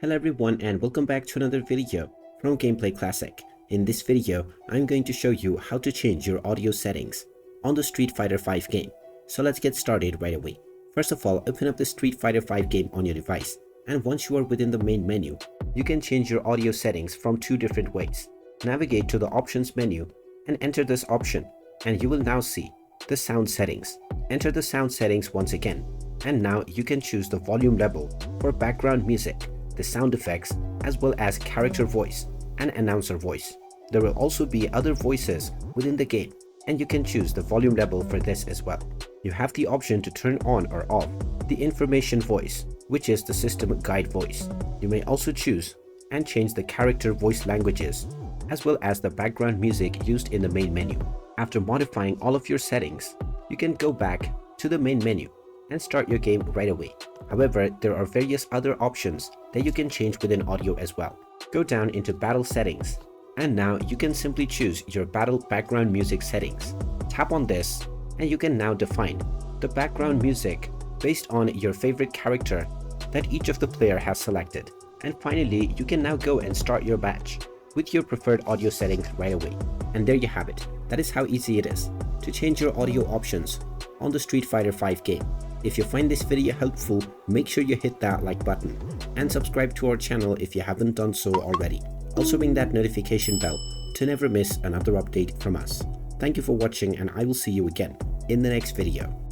Hello everyone and welcome back to another video from Gameplay Classic. In this video, I'm going to show you how to change your audio settings on the Street Fighter V game. So let's get started right away. First of all, open up the Street Fighter V game on your device, and once you are within the main menu, you can change your audio settings from two different ways. Navigate to the options menu and enter this option, and you will now see the sound settings. Enter the sound settings once again, and now you can choose the volume level for background music, the sound effects, as well as character voice and announcer voice. There will also be other voices within the game, and you can choose the volume level for this as well. You have the option to turn on or off the information voice, which is the system guide voice. You may also choose and change the character voice languages, as well as the background music used in the main menu. After modifying all of your settings, you can go back to the main menu and start your game right away. However, there are various other options that you can change within audio as well. Go down into battle settings, and now you can simply choose your battle background music settings. Tap on this, and you can now define the background music based on your favorite character that each of the player has selected. And finally, you can now go and start your match with your preferred audio settings right away. And there you have it. That is how easy it is to change your audio options on the Street Fighter V game. If you find this video helpful, make sure you hit that like button and subscribe to our channel if you haven't done so already. Also ring that notification bell to never miss another update from us. Thank you for watching, and I will see you again in the next video.